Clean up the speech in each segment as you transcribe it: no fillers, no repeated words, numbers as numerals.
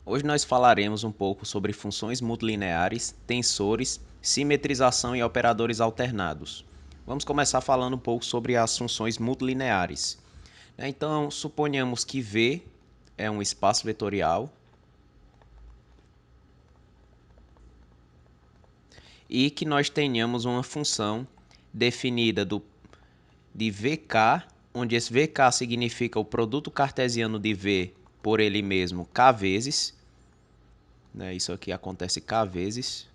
Hoje nós falaremos um pouco sobre funções multilineares, tensores, simetrização e operadores alternados. Vamos começar falando um pouco sobre as funções multilineares. Então, suponhamos que V é um espaço vetorial e que nós tenhamos uma função definida de VK, onde esse VK significa o produto cartesiano de V por ele mesmo K vezes, isso aqui acontece K vezes,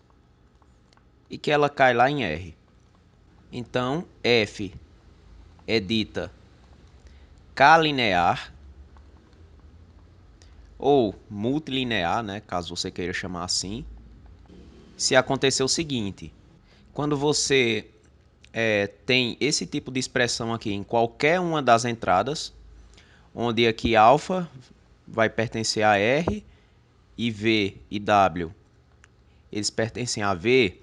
e que ela cai lá em R. Então, F é dita K-linear ou multilinear, caso você queira chamar assim, se acontecer o seguinte: quando você tem esse tipo de expressão aqui em qualquer uma das entradas, onde aqui alfa vai pertencer a R e V e W eles pertencem a V,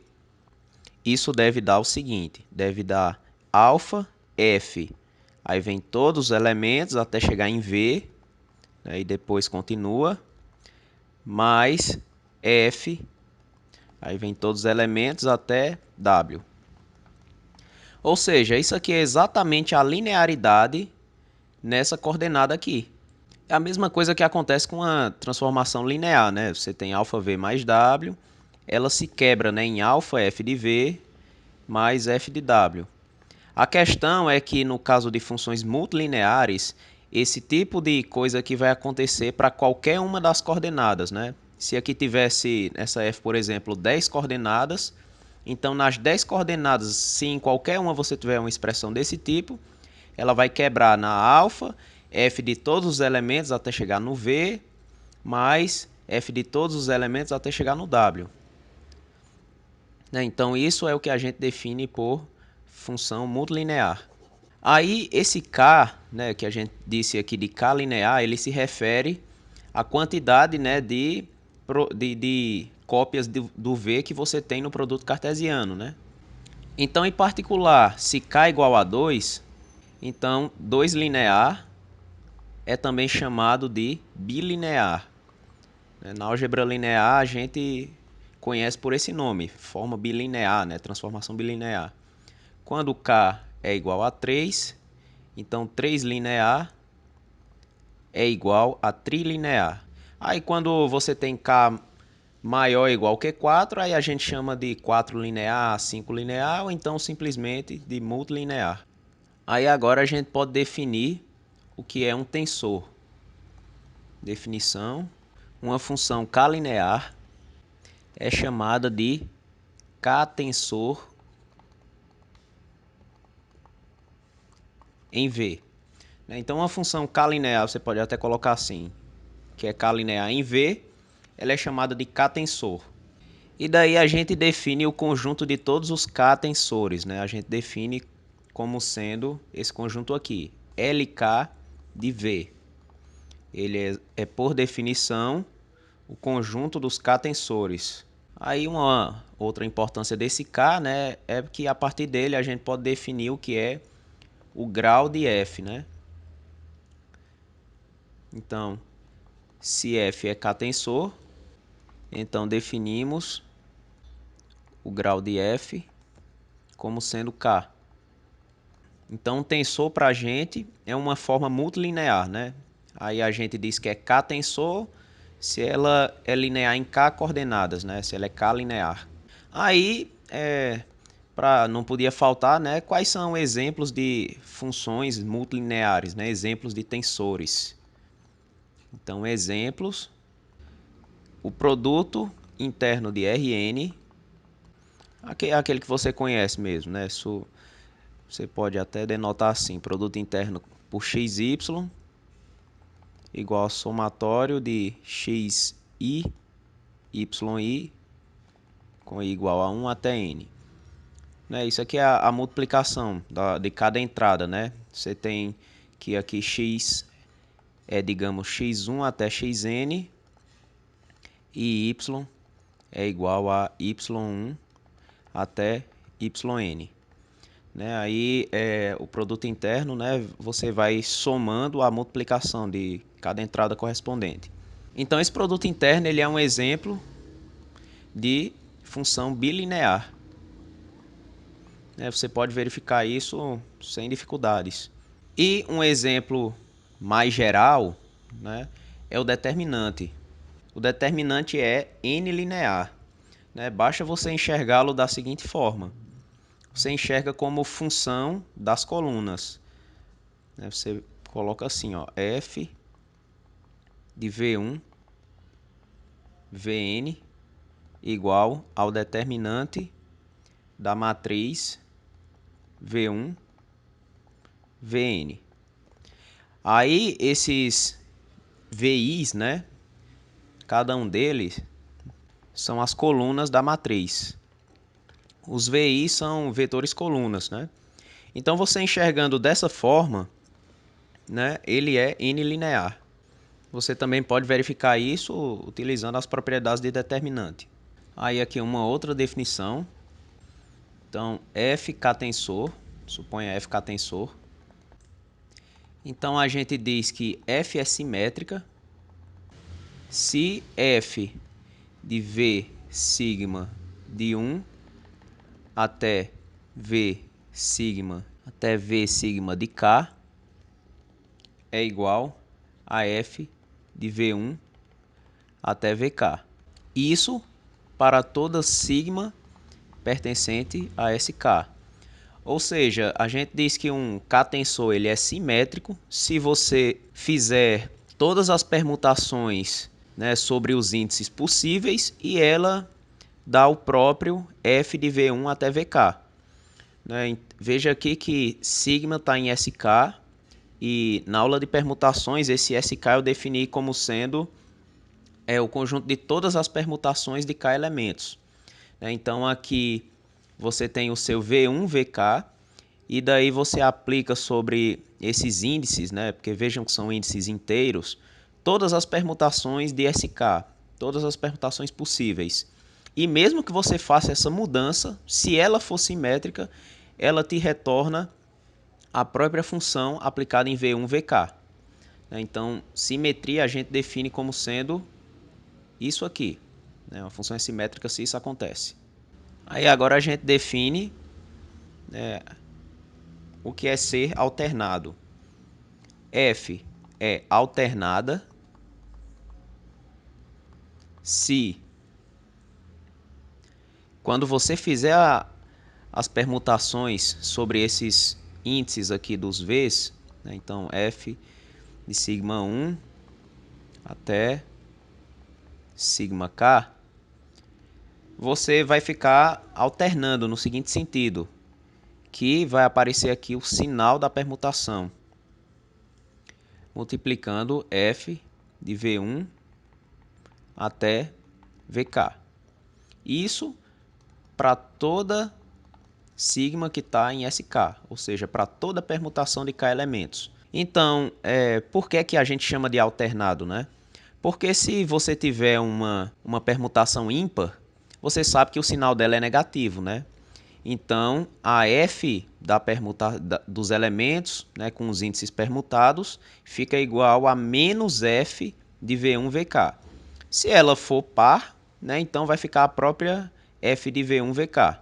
isso deve dar o seguinte: deve dar alfa F, aí vem todos os elementos até chegar em V, e depois continua, mais F, aí vem todos os elementos até W. Ou seja, isso aqui é exatamente a linearidade nessa coordenada aqui. É a mesma coisa que acontece com a transformação linear, né? Você tem αv mais W, ela se quebra, em alfa f de V mais f de W. A questão é que no caso de funções multilineares, esse tipo de coisa aqui vai acontecer para qualquer uma das coordenadas, né? Se aqui tivesse essa f, por exemplo, 10 coordenadas, então nas 10 coordenadas, se em qualquer uma você tiver uma expressão desse tipo, ela vai quebrar na alfa, f de todos os elementos até chegar no V, mais f de todos os elementos até chegar no W. Então isso é o que a gente define por função multilinear. Aí esse K, que a gente disse aqui de K linear, ele se refere à quantidade, de cópias do V que você tem no produto cartesiano, Então, em particular, se K igual a 2, então 2 linear é também chamado de bilinear. Na álgebra linear a gente conhece por esse nome, forma bilinear, transformação bilinear. Quando K é igual a 3, então 3 linear é igual a trilinear. Aí quando você tem K maior ou igual que 4, aí a gente chama de 4 linear, 5 linear ou então simplesmente de multilinear. Aí agora a gente pode definir o que é um tensor. Definição: uma função K-linear é chamada de K-tensor em V. Então, uma função K-linear, você pode até colocar assim, que é K-linear em V, ela é chamada de K-tensor. E daí a gente define o conjunto de todos os K-tensores, A gente define como sendo esse conjunto aqui, LK de V. Ele é por definição, o conjunto dos K-tensores. Aí uma outra importância desse K, é que a partir dele a gente pode definir o que é o grau de F, Então, se F é K-tensor, então definimos o grau de F como sendo K. Então, tensor para a gente é uma forma multilinear, Aí a gente diz que é K-tensor se ela é linear em K coordenadas, Se ela é K linear. Aí, não podia faltar, quais são exemplos de funções multilineares, exemplos de tensores. Então, exemplos: o produto interno de Rn, aquele que você conhece mesmo, Isso você pode até denotar assim: produto interno por xy igual ao somatório de xi, yi, com i igual a 1 até n. Isso aqui é a multiplicação de cada entrada, Você tem que aqui x é, digamos, x1 até xn e y é igual a y1 até yn. Aí o produto interno, você vai somando a multiplicação de cada entrada correspondente. Então esse produto interno ele é um exemplo de função bilinear. Você pode verificar isso sem dificuldades. E um exemplo mais geral, né, é o determinante. O determinante é n linear. Basta você enxergá-lo da seguinte forma. Você enxerga como função das colunas. Você coloca assim, ó, f de v1 vn igual ao determinante da matriz v1 vn. Aí esses VIs, cada um deles são as colunas da matriz. Os VIs são vetores colunas, Então você enxergando dessa forma, ele é n linear. Você também pode verificar isso utilizando as propriedades de determinante. Aí aqui uma outra definição. Então, F_k tensor, suponha F_k tensor. Então a gente diz que F é simétrica se F de V sigma de 1 até V sigma de K é igual a F de V1 até VK. Isso para toda sigma pertencente a SK. Ou seja, a gente diz que um K-tensor ele é simétrico se você fizer todas as permutações sobre os índices possíveis e ela dá o próprio F de V1 até VK. Veja aqui que sigma está em SK e na aula de permutações esse SK eu defini como sendo o conjunto de todas as permutações de K elementos. Então aqui você tem o seu V1, VK, e daí você aplica sobre esses índices, porque vejam que são índices inteiros, todas as permutações de SK, todas as permutações possíveis. E mesmo que você faça essa mudança, se ela for simétrica, ela te retorna a própria função aplicada em V1, VK. Então, simetria a gente define como sendo isso aqui. Uma função é simétrica se isso acontece. Aí agora a gente define o que é ser alternado. F é alternada se, quando você fizer as permutações sobre esses índices aqui dos V's, então F de sigma 1 até sigma K, você vai ficar alternando no seguinte sentido, que vai aparecer aqui o sinal da permutação, multiplicando F de V1 até VK. Isso para toda sigma que está em SK, ou seja, para toda permutação de K elementos. Então, por que a gente chama de alternado, Porque se você tiver uma permutação ímpar, você sabe que o sinal dela é negativo, Então, a F dos elementos, com os índices permutados, fica igual a menos F de V1 VK. Se ela for par, então vai ficar a própria F de V1 VK.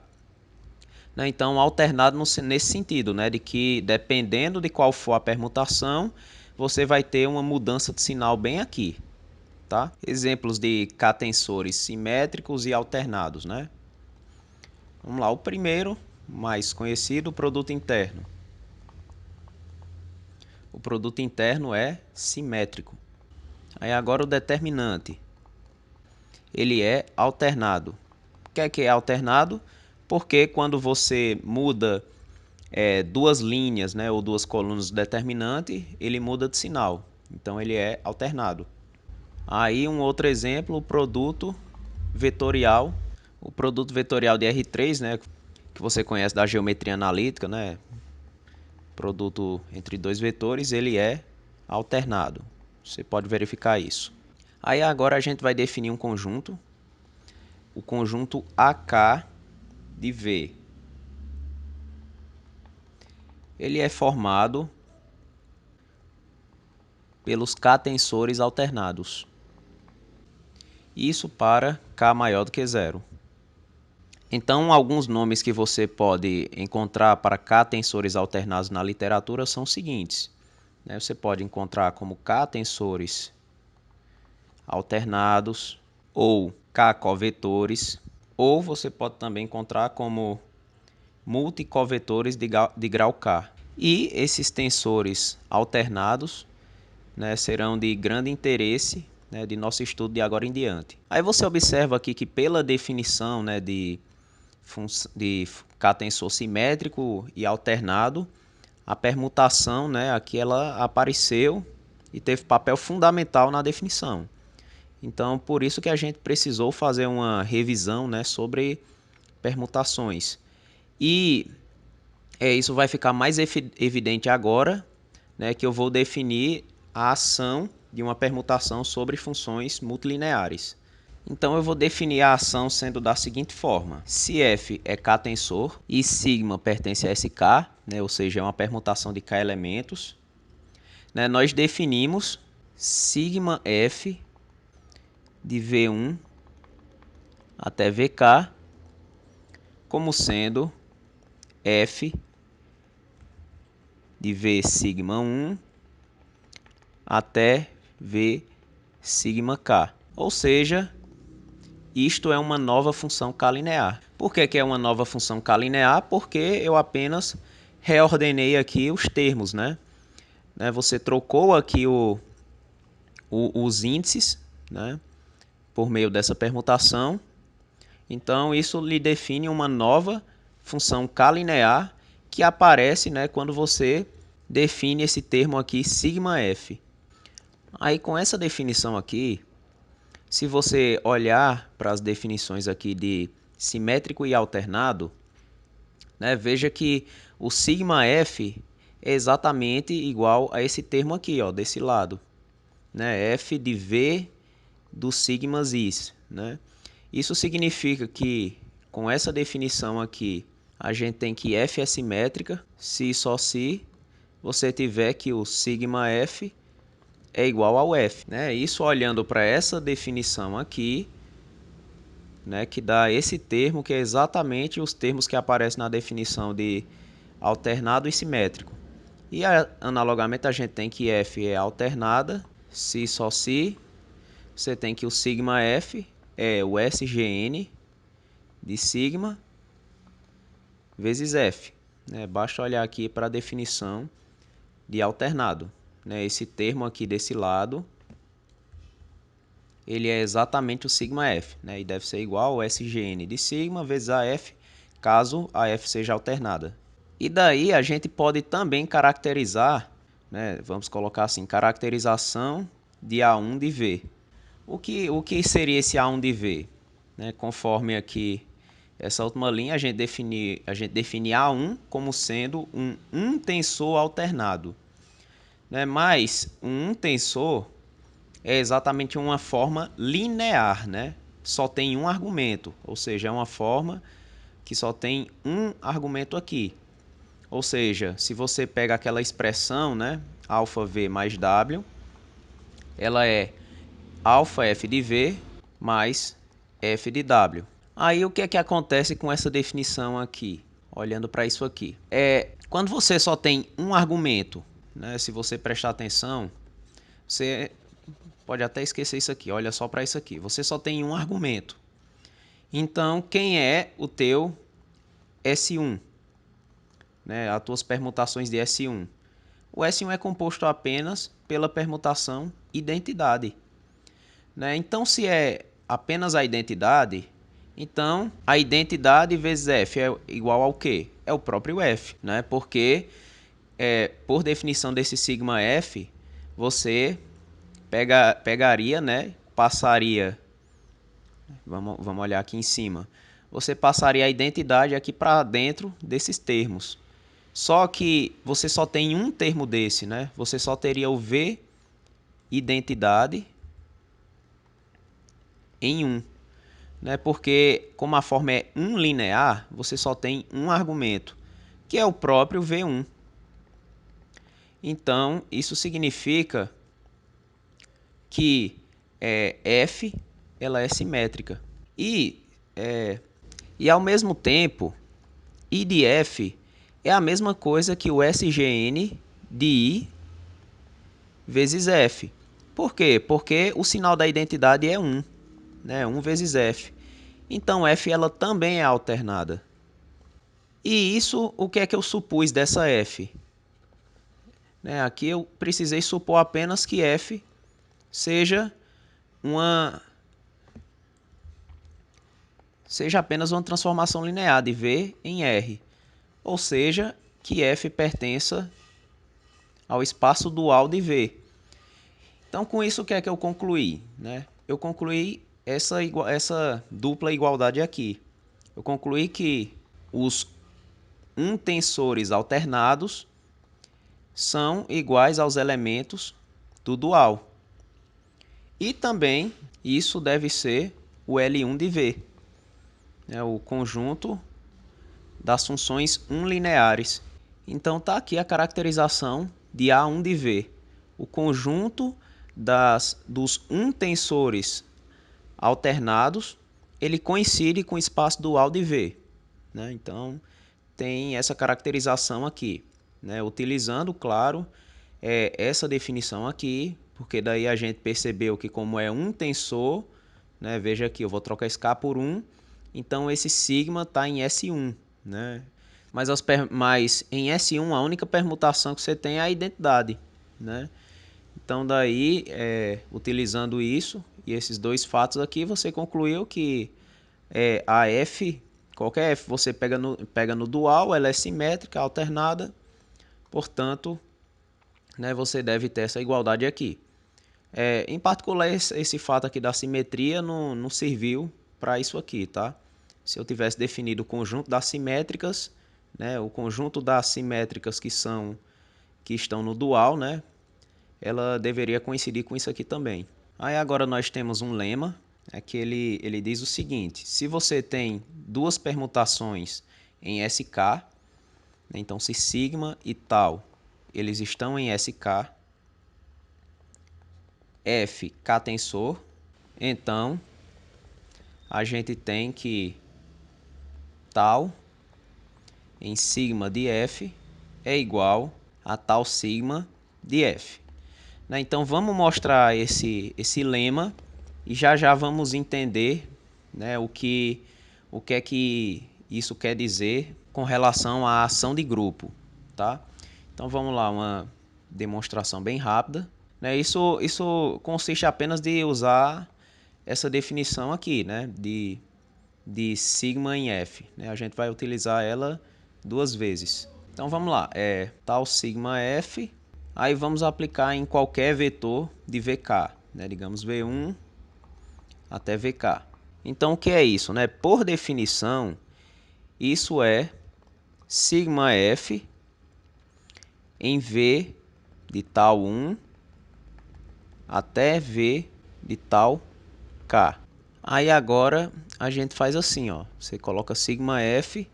Então, alternado nesse sentido, de que dependendo de qual for a permutação, você vai ter uma mudança de sinal bem aqui. Tá? Exemplos de K-tensores simétricos e alternados. Vamos lá, o primeiro, mais conhecido, o produto interno. O produto interno é simétrico. Aí agora o determinante. Ele é alternado. O que é alternado? Porque quando você muda duas linhas, ou duas colunas do determinante, ele muda de sinal. Então ele é alternado. Aí um outro exemplo, o produto vetorial. O produto vetorial de R3, que você conhece da geometria analítica, produto entre dois vetores, ele é alternado. Você pode verificar isso. Aí agora a gente vai definir um conjunto, o conjunto AK de V. Ele é formado pelos K-tensores alternados. Isso para k maior do que zero. Então, alguns nomes que você pode encontrar para k tensores alternados na literatura são os seguintes. Você pode encontrar como k tensores alternados ou k covetores, ou você pode também encontrar como multicovetores de grau k. E esses tensores alternados, serão de grande interesse, de nosso estudo de agora em diante. Aí você observa aqui que pela definição, de K-tensor simétrico e alternado, a permutação, aqui ela apareceu e teve papel fundamental na definição. Então, por isso que a gente precisou fazer uma revisão, sobre permutações. E isso vai ficar mais evidente agora, que eu vou definir a ação de uma permutação sobre funções multilineares. Então eu vou definir a ação sendo da seguinte forma: se f é k-tensor e sigma pertence a sk, ou seja, é uma permutação de k elementos, nós definimos sigma f de v1 até vk como sendo f de v sigma 1 até v sigma k. Ou seja, isto é uma nova função k-linear. Por que é uma nova função k-linear? Porque eu apenas reordenei aqui os termos, Você trocou aqui os índices, por meio dessa permutação. Então, isso lhe define uma nova função k-linear que aparece, quando você define esse termo aqui, sigma f. Aí, com essa definição aqui, se você olhar para as definições aqui de simétrico e alternado, veja que o sigma f é exatamente igual a esse termo aqui, desse lado, f de v do sigmas is. Isso significa que, com essa definição aqui, a gente tem que f é simétrica se e só se você tiver que o sigma f é igual ao f. Isso olhando para essa definição aqui, que dá esse termo, que é exatamente os termos que aparecem na definição de alternado e simétrico. E analogamente a gente tem que f é alternada, se e só se, você tem que o sigma f é o SGN de sigma vezes f. Basta olhar aqui para a definição de alternado. Esse termo aqui desse lado, ele é exatamente o sigma f, e deve ser igual ao SGN de sigma vezes a f, caso a f seja alternada. E daí a gente pode também caracterizar, vamos colocar assim, caracterização de A1 de V. O que seria esse A1 de V? Conforme aqui essa última linha, a gente define A1 como sendo um tensor alternado. Mas um tensor é exatamente uma forma linear, Só tem um argumento, ou seja, é uma forma que só tem um argumento aqui. Ou seja, se você pega aquela expressão, alfa v mais w, ela é alfa f de v mais f de w. Aí o que é que acontece com essa definição aqui? Olhando para isso aqui. Quando você só tem um argumento, se você prestar atenção, você pode até esquecer isso aqui. Olha só para isso aqui. Você só tem um argumento. Então, quem é o teu S1? As tuas permutações de S1. O S1 é composto apenas pela permutação identidade. Então, se é apenas a identidade, então a identidade vezes f é igual ao quê? É o próprio f, porque por definição desse sigma f, você pegaria, passaria, vamos olhar aqui em cima, você passaria a identidade aqui para dentro desses termos. Só que você só tem um termo desse, Você só teria o v identidade em 1. Porque como a forma é linear, você só tem um argumento, que é o próprio v1. Então, isso significa que f ela é simétrica. E, é, e ao mesmo tempo, I de F é a mesma coisa que o SGN de I vezes F. Por quê? Porque o sinal da identidade é 1, né? 1 vezes F. Então F ela também é alternada. E isso, o que é que eu supus dessa F? Né? Aqui eu precisei supor apenas que F seja uma seja apenas uma transformação linear de V em R, ou seja, que F pertença ao espaço dual de V. Então, com isso, o que é que eu concluí? Né? Eu concluí essa dupla igualdade aqui. Eu concluí que os tensores alternados são iguais aos elementos do dual. E também isso deve ser o L1 de V, né? O conjunto das funções unilineares. Então está aqui a caracterização de A1 de V. O conjunto dos tensores alternados, ele coincide com o espaço dual de V. Né? Então tem essa caracterização aqui, né? Utilizando, claro, essa definição aqui, porque daí a gente percebeu que como é um tensor, né? Veja aqui, eu vou trocar esse K por 1, então esse sigma está em S1, né? Mas em S1 a única permutação que você tem é a identidade, né? Então daí, utilizando isso e esses dois fatos aqui, você concluiu que a F, qualquer F você pega no dual, ela é simétrica, alternada, portanto, né, você deve ter essa igualdade aqui. Em particular, esse fato aqui da simetria não serviu para isso aqui, tá? Se eu tivesse definido o conjunto das simétricas, né, o conjunto das simétricas que estão no dual, né, ela deveria coincidir com isso aqui também. Aí agora nós temos um lema, que ele diz o seguinte: se você tem duas permutações em SK, né, então se sigma e tal eles estão em SK, F K tensor, então a gente tem que tal em sigma de F é igual a tal sigma de F. Né? Então vamos mostrar esse lema e já vamos entender, né, o que é que isso quer dizer com relação à ação de grupo. Tá? Então vamos lá, uma demonstração bem rápida. Né? Isso consiste apenas de usar essa definição aqui, né, de sigma em F. Né? A gente vai utilizar ela duas vezes. Então vamos lá, tal sigma F, aí vamos aplicar em qualquer vetor de VK, né? Digamos V1 até VK. Então o que é isso? Né? Por definição, isso é sigma F em V de tal 1 até V de tal K. Aí agora a gente faz assim, ó. Você coloca sigma F,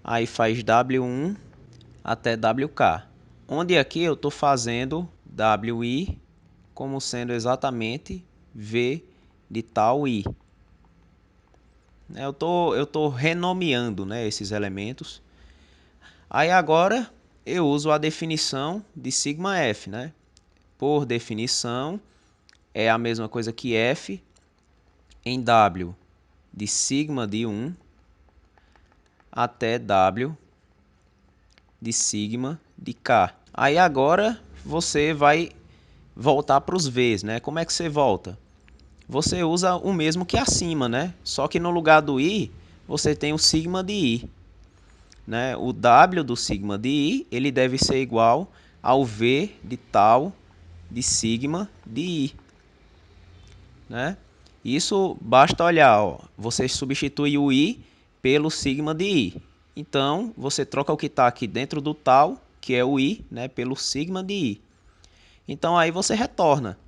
aí faz W1 até WK. Onde aqui eu estou fazendo WI como sendo exatamente V de tal I. Eu tô renomeando, né, esses elementos. Aí agora eu uso a definição de sigma F, né? Por definição, é a mesma coisa que F em W de sigma de 1 até W de sigma de K. Aí agora você vai voltar para os V's, né? Como é que você volta? Você usa o mesmo que acima, né? Só que no lugar do I, você tem o sigma de I. Né? O W do sigma de I, ele deve ser igual ao V de tal de sigma de I. Né? Isso basta olhar, ó. Você substitui o I pelo sigma de I. Então, você troca o que está aqui dentro do tal, que é o I, né, pelo sigma de I. Então, aí você retorna.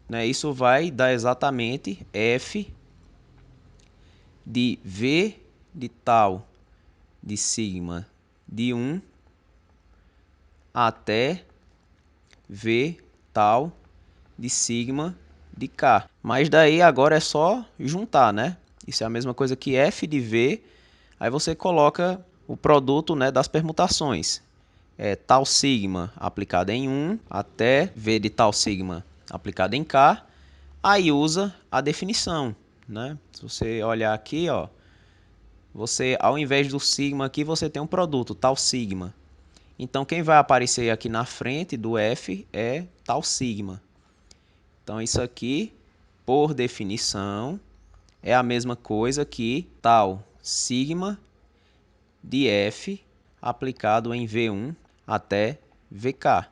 Né? Isso vai dar exatamente F de V de tal de sigma de 1 até V tal de sigma de K. Mas daí agora é só juntar, né? Isso é a mesma coisa que F de V. Aí você coloca o produto, né, das permutações. Tal sigma aplicado em 1 até V de tal sigma aplicado em K. Aí usa a definição, né? Se você olhar aqui, ó, você, ao invés do sigma aqui, você tem um produto, tal sigma. Então, quem vai aparecer aqui na frente do F é tal sigma. Então, isso aqui, por definição, é a mesma coisa que tal sigma de F aplicado em V1 até VK.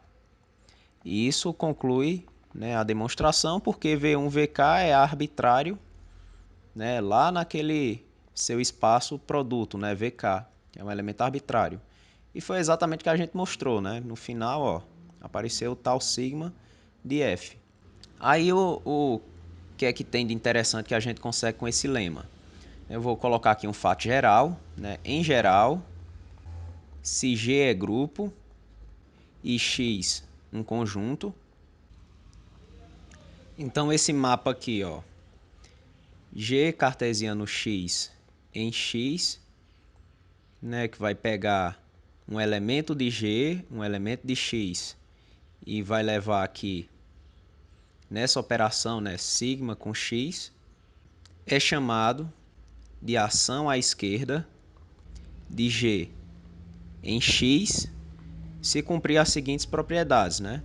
E isso conclui, né, a demonstração, porque V1, VK é arbitrário, né, lá naquele seu espaço produto, né, VK, que é um elemento arbitrário. E foi exatamente o que a gente mostrou, né? No final, ó, apareceu o tal sigma de F. Aí o que é que tem de interessante que a gente consegue com esse lema? Eu vou colocar aqui um fato geral, né? Em geral, se G é grupo e X um conjunto, então esse mapa aqui, ó, G cartesiano X em X, né, que vai pegar um elemento de G, um elemento de X e vai levar aqui nessa operação, né, sigma com X, é chamado de ação à esquerda de G em X se cumprir as seguintes propriedades, né?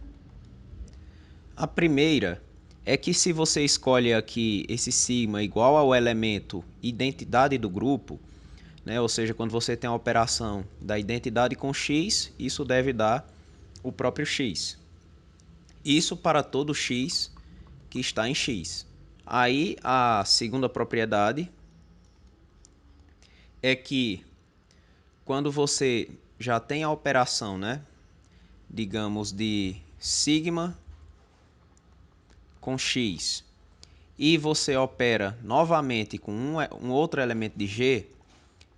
A primeira é que se você escolhe aqui esse sigma igual ao elemento identidade do grupo, né? Ou seja, quando você tem a operação da identidade com X, isso deve dar o próprio X. Isso para todo X que está em X. Aí a segunda propriedade é que quando você já tem a operação, né, digamos de sigma com X, e você opera novamente com um outro elemento de G,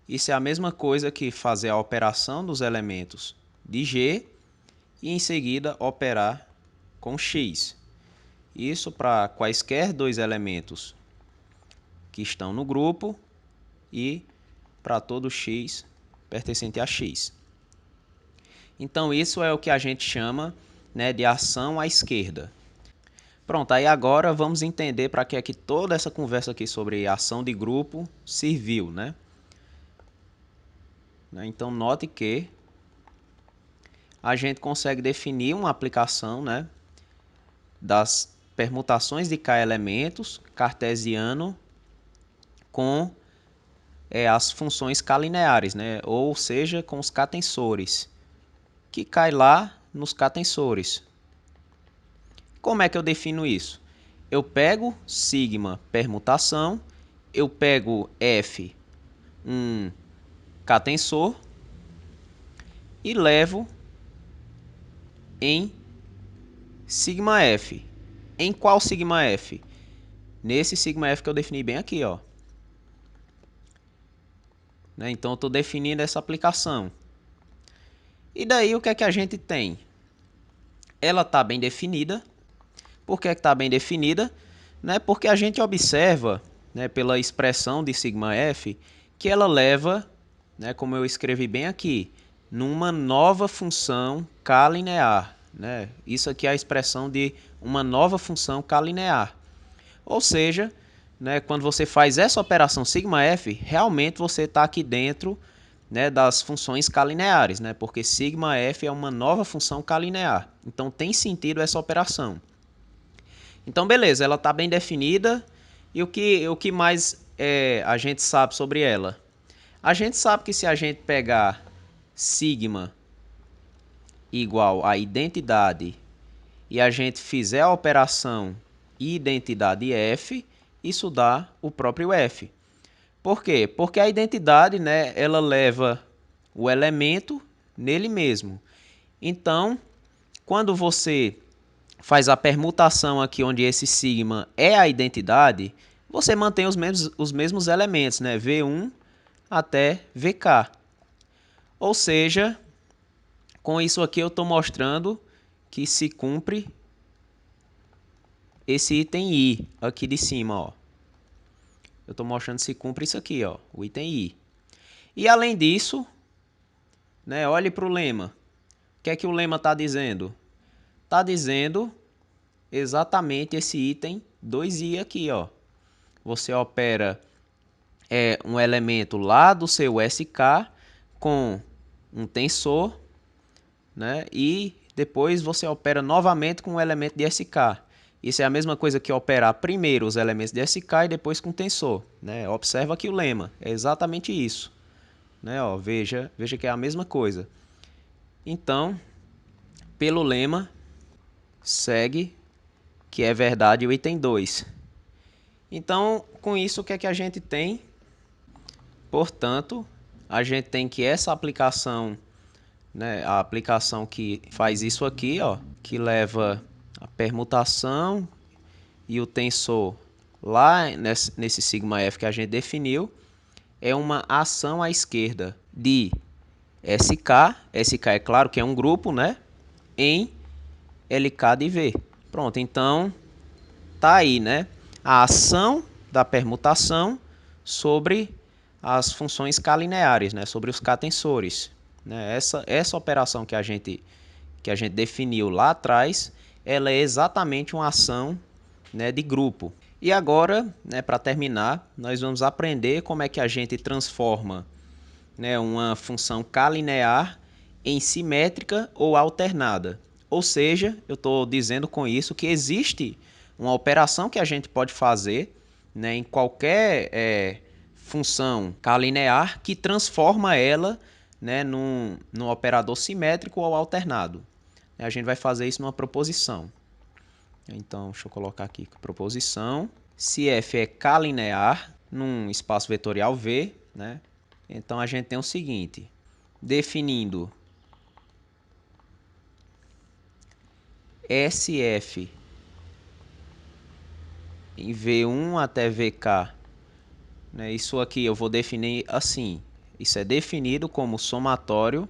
isso é a mesma coisa que fazer a operação dos elementos de G e em seguida operar com X. Isso para quaisquer dois elementos que estão no grupo e para todo X pertencente a X. Então isso é o que a gente chama, né, de ação à esquerda. Pronto, aí agora vamos entender para que é que toda essa conversa aqui sobre ação de grupo serviu, né? Então note que a gente consegue definir uma aplicação, né, das permutações de K elementos cartesiano com as funções K-lineares, né? Ou seja, com os K-tensores, que cai lá nos K-tensores. Como é que eu defino isso? Eu pego sigma permutação, eu pego F, um K-tensor, e levo em sigma F. Em qual sigma F? Nesse sigma F que eu defini bem aqui, ó. Né? Então eu estou definindo essa aplicação. E daí o que é que a gente tem? Ela está bem definida. Por que está bem definida? Né? Porque a gente observa, né, pela expressão de sigma F, que ela leva, né, como eu escrevi bem aqui, numa nova função K-linear. Né? Isso aqui é a expressão de uma nova função K-linear. Ou seja, né, quando você faz essa operação sigma F, realmente você está aqui dentro, né, das funções K-lineares, né, porque sigma F é uma nova função K-linear. Então tem sentido essa operação. Então beleza, ela está bem definida. E o que mais a gente sabe sobre ela? A gente sabe que se a gente pegar sigma igual a identidade e a gente fizer a operação identidade F, isso dá o próprio F. Por quê? Porque a identidade, né, ela leva o elemento nele mesmo. Então, quando você faz a permutação aqui onde esse sigma é a identidade, você mantém os mesmos elementos, né, V1 até VK. Ou seja, com isso aqui eu estou mostrando que se cumpre esse item I aqui de cima, ó. Eu estou mostrando se cumpre isso aqui, ó, o item I. E além disso, né, olhe para o lema. O que é que o lema está dizendo? Está dizendo exatamente esse item 2i aqui, ó. Você opera um elemento lá do seu SK com um tensor, né? E depois você opera novamente com um elemento de SK. Isso é a mesma coisa que operar primeiro os elementos de SK e depois com tensor, né? Observa aqui o lema, é exatamente isso, né? Ó, veja que é a mesma coisa. Então, pelo lema, segue que é verdade o item 2. Então, com isso, o que é que a gente tem? Portanto, a gente tem que essa aplicação, né, a aplicação que faz isso aqui, ó, que leva a permutação e o tensor lá nesse sigma f que a gente definiu, é uma ação à esquerda de SK, SK é claro que é um grupo, né, em LK de V. Pronto, então tá aí, né, a ação da permutação sobre as funções K-lineares, né, sobre os K-tensores. Né? Essa operação que a gente definiu lá atrás, ela é exatamente uma ação, né, de grupo. E agora, né, para terminar, nós vamos aprender como é que a gente transforma, né, uma função K-linear em simétrica ou alternada. Ou seja, eu estou dizendo com isso que existe uma operação que a gente pode fazer, né, em qualquer função K-linear que transforma ela, né, num operador simétrico ou alternado. A gente vai fazer isso numa proposição. Então, deixa eu colocar aqui proposição. Se f é K-linear num espaço vetorial V, né, então a gente tem o seguinte, definindo SF em V1 até VK, né, isso aqui eu vou definir assim, isso é definido como somatório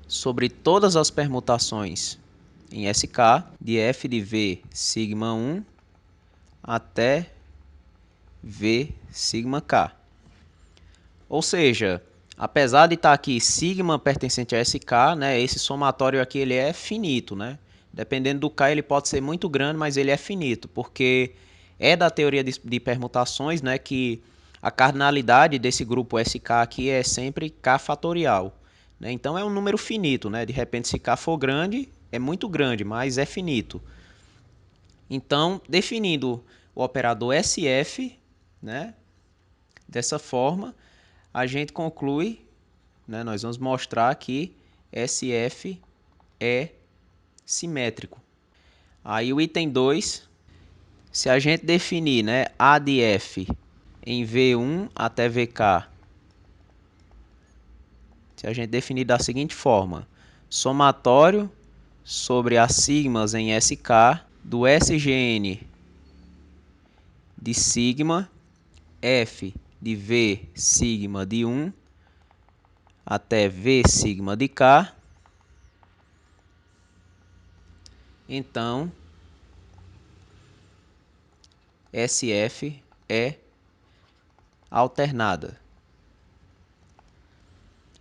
sobre todas as permutações em SK de f de V sigma 1 até V sigma K. Ou seja, apesar de estar aqui sigma pertencente a SK, né, esse somatório aqui ele é finito, né? Dependendo do K ele pode ser muito grande, mas ele é finito, porque é da teoria de permutações, né, que a cardinalidade desse grupo SK aqui é sempre K fatorial. Né? Então é um número finito, né? De repente se K for grande, é muito grande, mas é finito. Então, definindo o operador SF, né, dessa forma, a gente conclui, né, nós vamos mostrar que SF é simétrico. Aí o item 2, se a gente definir, né, A de F em V1 até VK, se a gente definir da seguinte forma, somatório sobre as sigmas em SK do SGN de sigma F de V sigma de 1 até V sigma de K, então SF é alternada.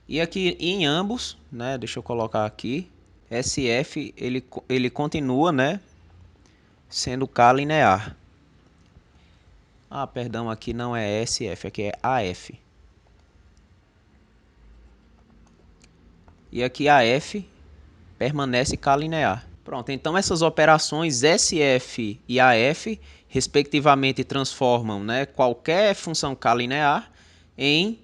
E aqui em ambos, né, deixa eu colocar aqui, SF ele continua, né, sendo K linear. Ah, perdão, aqui não é SF, aqui é AF. E aqui AF permanece K linear. Pronto, então essas operações SF e AF, respectivamente, transformam, né, qualquer função K linear em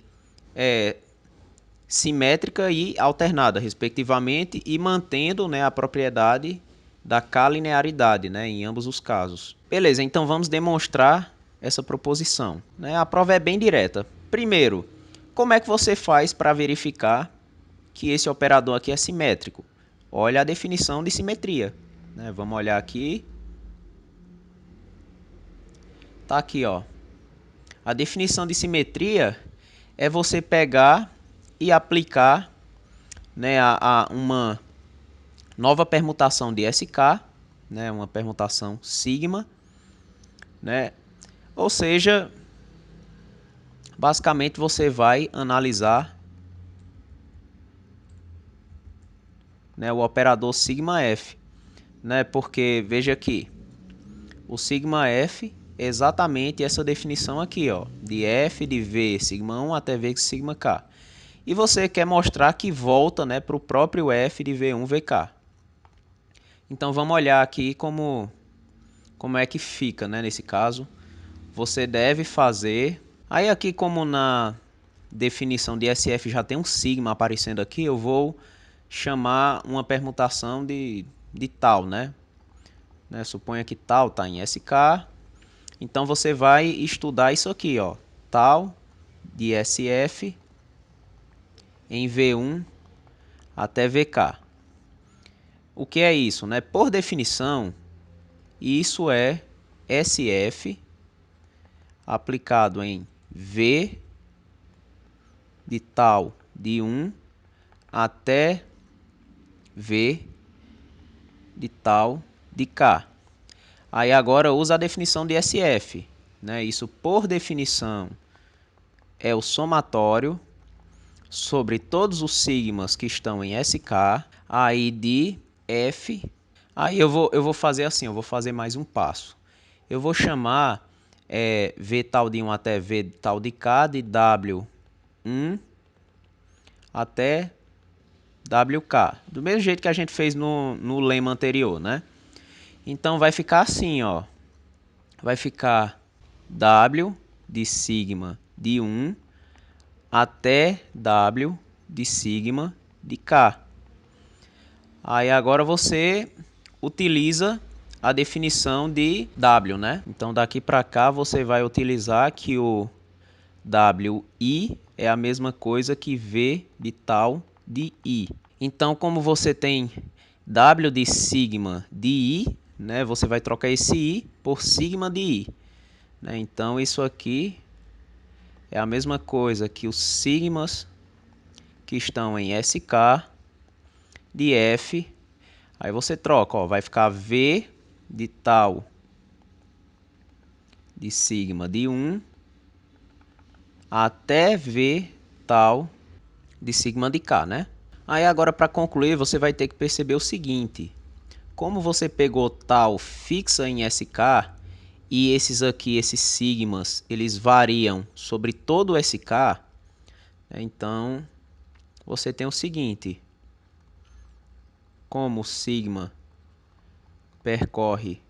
simétrica e alternada, respectivamente, e mantendo, né, a propriedade da K-linearidade, né, em ambos os casos. Beleza, então vamos demonstrar essa proposição. Né? A prova é bem direta. Primeiro, como é que você faz para verificar que esse operador aqui é simétrico? Olha a definição de simetria. Né? Vamos olhar aqui. Tá aqui, ó. A definição de simetria é você pegar e aplicar, né, a uma nova permutação de SK né? Uma permutação sigma, né? Ou seja, basicamente você vai analisar, né, o operador sigma f, né? Porque veja aqui, o sigma f é exatamente essa definição aqui, ó, de f de v sigma 1 até v sigma k. E você quer mostrar que volta, né, para o próprio f de v1 vk. Então vamos olhar aqui como é que fica, né, nesse caso. Você deve fazer. Aí aqui, como na definição de SF já tem um sigma aparecendo aqui, eu vou chamar uma permutação de tal, né? Suponha que tal está em SK. Então você vai estudar isso aqui, ó, tal de SF em V1 até VK. O que é isso, né? Por definição, isso é SF aplicado em V de tal de 1 até V de tal de K. Aí agora usa a definição de SF, né? Isso por definição é o somatório sobre todos os sigmas que estão em SK, aí de F. Aí eu vou fazer assim, eu vou fazer mais um passo. Eu vou chamar V tal de 1 até V tal de K de W1 até WK. Do mesmo jeito que a gente fez no lema anterior, né? Então vai ficar assim, ó. Vai ficar W de sigma de 1 até W de sigma de K. Aí agora você utiliza a definição de W, né? Então daqui para cá você vai utilizar que o WI é a mesma coisa que V de tal de I. Então, como você tem W de sigma de I, né, você vai trocar esse I por sigma de I. Né? Então, isso aqui é a mesma coisa que os sigmas que estão em SK de F. Aí você troca, ó, vai ficar V de tal de sigma de 1 até V tal de sigma de K, né? Aí agora para concluir você vai ter que perceber o seguinte: como você pegou tal fixa em SK e esses aqui, esses sigmas, eles variam sobre todo o SK, né? Então você tem o seguinte: como o sigma percorre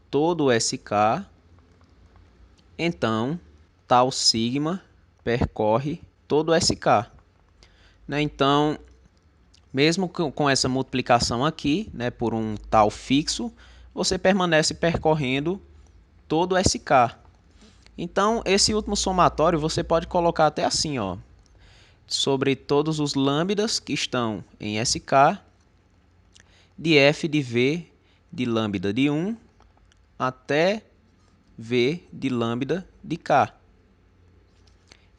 todo o SK, então tal sigma percorre todo o SK. Né? Então, mesmo com essa multiplicação aqui, né, por um tal fixo, você permanece percorrendo todo o SK. Então, esse último somatório você pode colocar até assim, ó, sobre todos os lambdas que estão em SK, de F de V de lambda de 1 até V de lambda de K.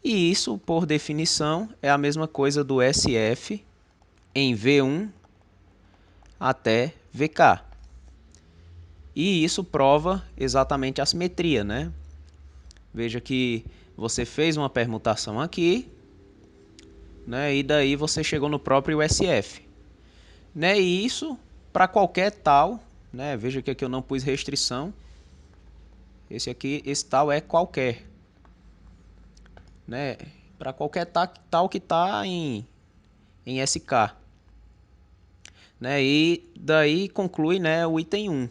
E isso, por definição, é a mesma coisa do SF em V1 até VK. E isso prova exatamente a simetria, né? Veja que você fez uma permutação aqui, né? E daí você chegou no próprio SF. Né? E isso para qualquer tal, né? Veja que aqui eu não pus restrição. Esse tal é qualquer, né? Para qualquer tal que está em SK. Né? E daí conclui, né, o item 1.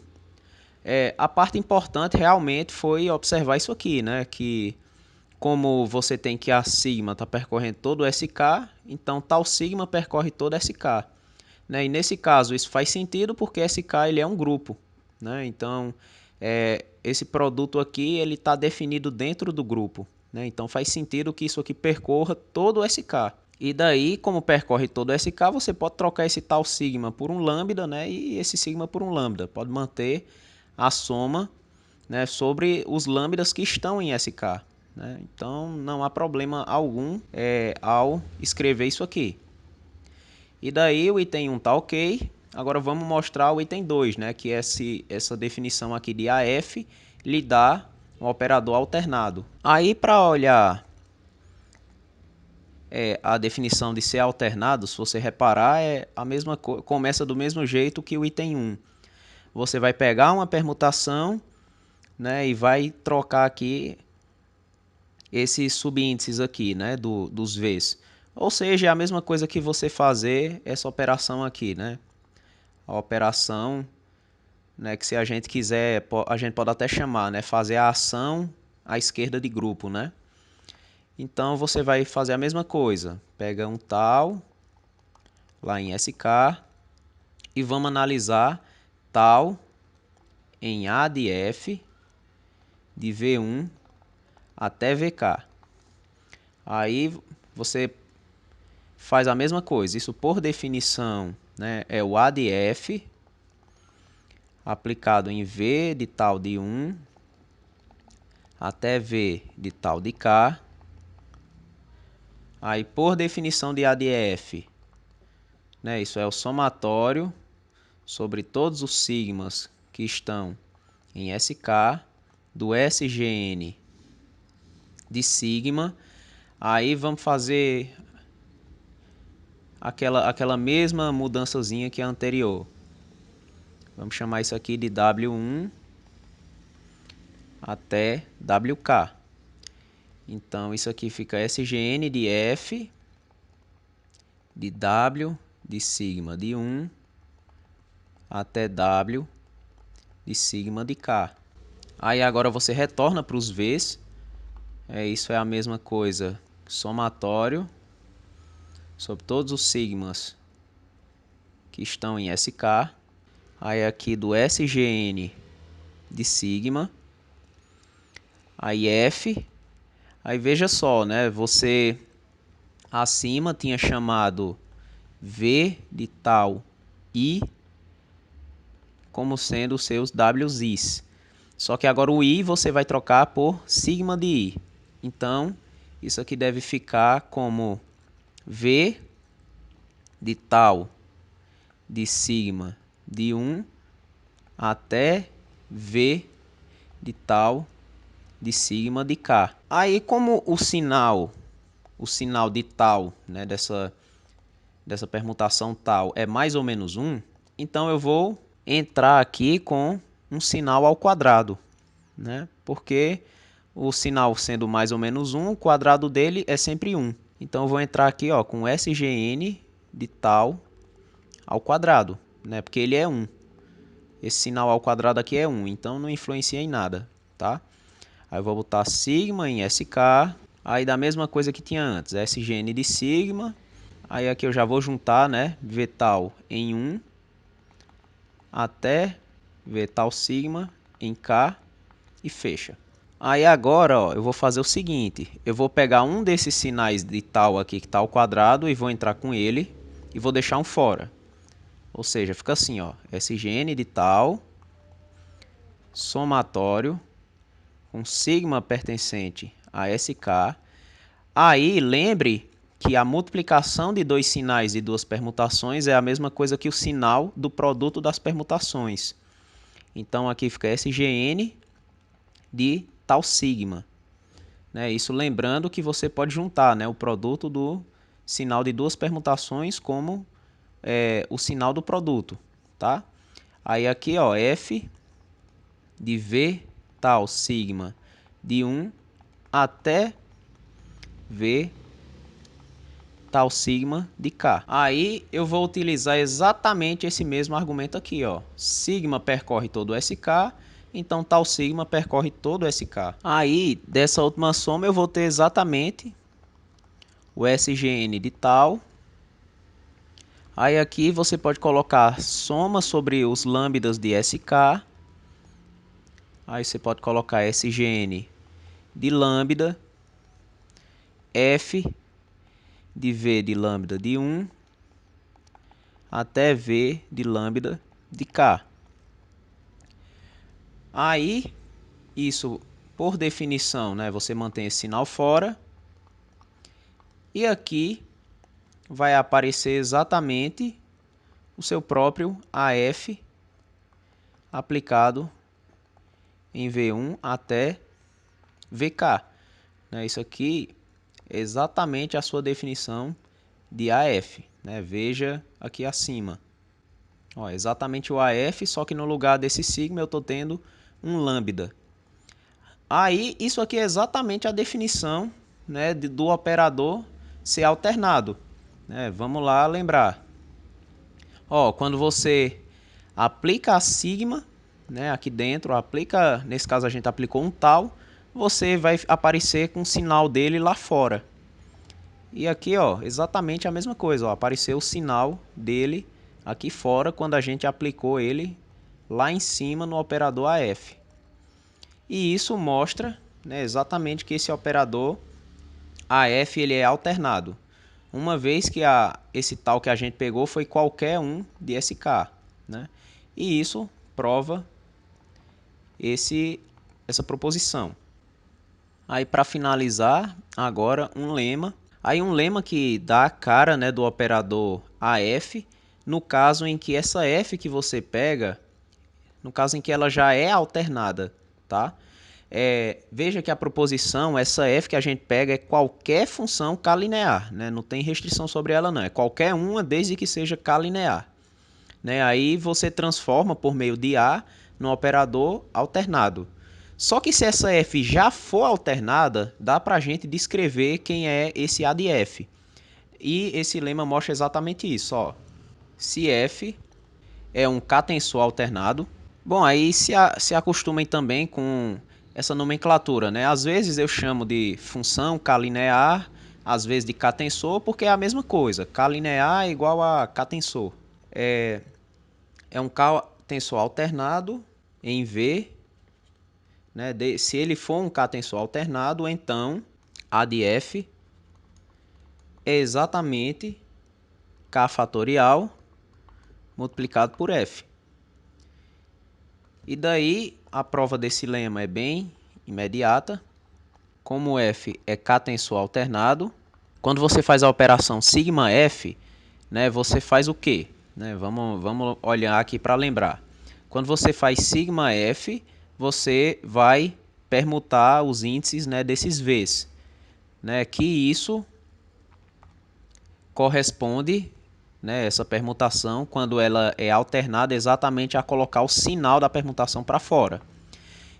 A parte importante realmente foi observar isso aqui, né? Que como você tem que a sigma está percorrendo todo o SK, então tal sigma percorre todo o SK. Né? E nesse caso isso faz sentido porque SK ele é um grupo. Né? Então esse produto aqui ele está definido dentro do grupo. Né? Então faz sentido que isso aqui percorra todo o SK. E daí, como percorre todo o SK, você pode trocar esse tal sigma por um lambda, né? E esse sigma por um lambda. Pode manter a soma, né, sobre os lambdas que estão em SK. Né? Então não há problema algum ao escrever isso aqui. E daí o item 1 está ok. Agora vamos mostrar o item 2, né? Que é essa definição aqui de AF lhe dá um operador alternado. Aí para olhar a definição de ser alternado, se você reparar, é a mesma coisa, começa do mesmo jeito que o item 1. Você vai pegar uma permutação, né, e vai trocar aqui esses subíndices aqui, né, dos V's. Ou seja, é a mesma coisa que você fazer essa operação aqui, né? A operação, né, que se a gente quiser, a gente pode até chamar, né, fazer a ação à esquerda de grupo, né? Então você vai fazer a mesma coisa. Pega um tal lá em SK e vamos analisar tal em A de F de V1 até VK. Aí você faz a mesma coisa. Isso por definição, né, é o A de F aplicado em V de tal de 1 até V de tal de K. Aí por definição de A de F, né, isso é o somatório sobre todos os sigmas que estão em SK do SGN de sigma. Aí vamos fazer aquela mesma mudançazinha que a anterior. Vamos chamar isso aqui de W1 até WK. Então isso aqui fica SGN de F de W de sigma de 1 até W de sigma de K. Aí agora você retorna para os V's. Isso é a mesma coisa, somatório sobre todos os sigmas que estão em SK. Aí aqui do SGN de sigma. Aí F. Aí veja só, né? Você acima tinha chamado V de tal I como sendo os seus W's. Só que agora o I você vai trocar por sigma de I. Então, isso aqui deve ficar como V de tal de sigma de 1 até V de tal de sigma de K. Aí, como o sinal de tal, né, dessa permutação tal é mais ou menos 1, então eu vou entrar aqui com um sinal ao quadrado, né? Porque o sinal sendo mais ou menos 1, o quadrado dele é sempre 1. Então eu vou entrar aqui, ó, com SGN de tal ao quadrado, né? Porque ele é 1. Esse sinal ao quadrado aqui é 1, então não influencia em nada, tá? Aí eu vou botar sigma em SK, aí da mesma coisa que tinha antes, SGN de sigma. Aí aqui eu já vou juntar, né, V tal em 1 até V tal sigma em K e fecha. Aí agora, ó, eu vou fazer o seguinte, eu vou pegar um desses sinais de tal aqui que está ao quadrado e vou entrar com ele e vou deixar um fora. Ou seja, fica assim, ó, SGN de tal, somatório, com sigma pertencente a SK. Aí lembre que a multiplicação de dois sinais de duas permutações é a mesma coisa que o sinal do produto das permutações. Então aqui fica SGN de tal sigma. Né? Isso lembrando que você pode juntar, né, o produto do sinal de duas permutações como o sinal do produto. Tá? Aí aqui, ó, F de V tal sigma de 1 até V tal sigma de K. Aí eu vou utilizar exatamente esse mesmo argumento aqui, ó. Sigma percorre todo o SK, então tal sigma percorre todo o SK. Aí, dessa última soma, eu vou ter exatamente o SGN de tal. Aí aqui você pode colocar soma sobre os lambdas de SK. Aí você pode colocar SGN de lambda, F de V de lambda de 1 até V de lambda de K. Aí, isso por definição, né, você mantém esse sinal fora. E aqui vai aparecer exatamente o seu próprio AF aplicado em V1 até VK. Isso aqui é exatamente a sua definição de AF. Veja aqui acima. Ó, exatamente o AF, só que no lugar desse sigma eu estou tendo um lambda. Aí, isso aqui é exatamente a definição, do operador ser alternado. Vamos lá lembrar. Ó, quando você aplica a sigma, aqui dentro, nesse caso a gente aplicou um tal, você vai aparecer com o sinal dele lá fora. E aqui, ó, exatamente a mesma coisa, ó, apareceu o sinal dele aqui fora quando a gente aplicou ele lá em cima no operador AF. E isso mostra, exatamente que esse operador AF ele é alternado, uma vez que esse tal que a gente pegou foi qualquer um de SK. E isso prova essa proposição. Aí, para finalizar, agora um lema. Aí um lema que dá a cara, do operador AF, no caso em que essa F que você pega, no caso em que ela já é alternada, tá? Veja que a proposição, essa F que a gente pega é qualquer função K-linear, não tem restrição sobre ela não, é qualquer uma desde que seja K-linear. Aí você transforma por meio de A no operador alternado. Só que se essa F já for alternada, dá para a gente descrever quem é esse A de F. E esse lema mostra exatamente isso. Ó. Se F é um K-tensor alternado, bom, aí se acostumem também com essa nomenclatura. Às vezes eu chamo de função K-linear, às vezes de K-tensor, porque é a mesma coisa. K-linear é igual a K-tensor. É um K-tensor alternado em V. Se ele for um K-tensor alternado, então A de F é exatamente K fatorial multiplicado por F. E daí a prova desse lema é bem imediata. Como F é K-tensor alternado, quando você faz a operação sigma F, você faz o quê? Vamos olhar aqui para lembrar. Quando você faz sigma F, você vai permutar os índices desses V's. Que isso corresponde, essa permutação, quando ela é alternada, exatamente a colocar o sinal da permutação para fora.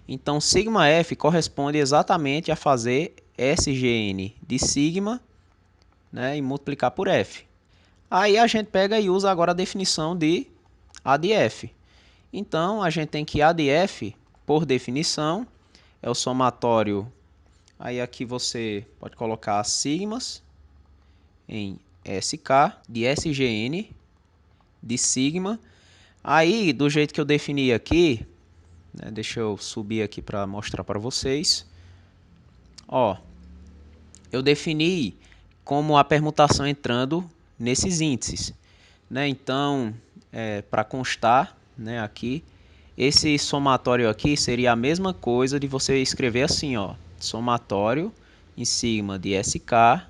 Então, sigma F corresponde exatamente a fazer SGN de sigma e multiplicar por F. Aí a gente pega e usa agora a definição de A de F. Então, a gente tem que A de F, por definição, é o somatório. Aí aqui você pode colocar as sigmas em SK de SGN de sigma. Aí, do jeito que eu defini aqui, deixa eu subir aqui para mostrar para vocês. Ó, eu defini como a permutação entrando nesses índices. Então, para constar aqui, esse somatório aqui seria a mesma coisa de você escrever assim, ó, somatório em sigma de SK.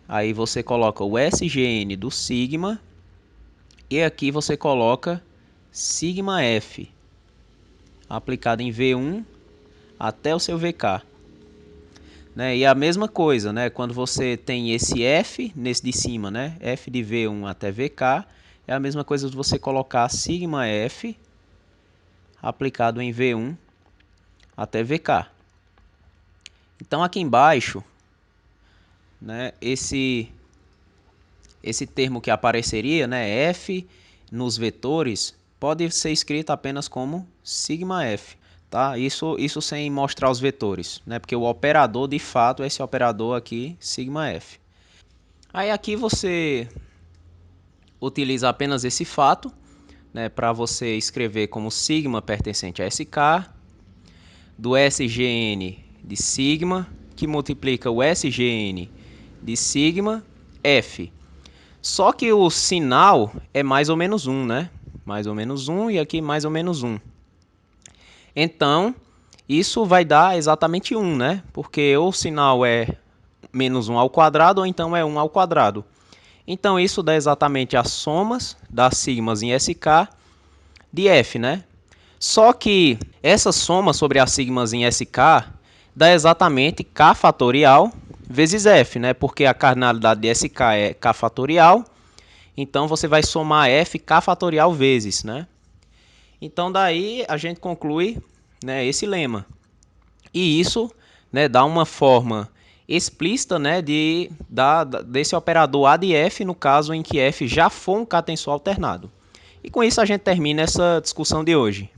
Aí você coloca o SGN do sigma e aqui você coloca sigma F aplicado em V1 até o seu VK. E a mesma coisa, quando você tem esse F nesse de cima, F de V1 até VK, é a mesma coisa de você colocar sigma F aplicado em V1 até VK. Então aqui embaixo, esse termo que apareceria, F nos vetores, pode ser escrito apenas como sigma F. Tá? Isso sem mostrar os vetores, porque o operador de fato é esse operador aqui, sigma F. Aí aqui você utiliza apenas esse fato, para você escrever como sigma pertencente a SK, do SGN de sigma, que multiplica o SGN de sigma F. Só que o sinal é mais ou menos 1, Mais ou menos 1 e aqui mais ou menos 1. Então, isso vai dar exatamente 1, Porque ou o sinal é menos 1 ao quadrado ou então é 1 ao quadrado. Então isso dá exatamente as somas das sigmas em SK de F, né? Só que essa soma sobre as sigmas em SK dá exatamente K fatorial vezes F, né? Porque a cardinalidade de SK é K fatorial, então você vai somar F K fatorial vezes, né? Então daí a gente conclui, né, esse lema. E isso, né, dá uma forma explícita, né, desse operador A de F no caso em que F já for um K-tensor alternado. E com isso a gente termina essa discussão de hoje.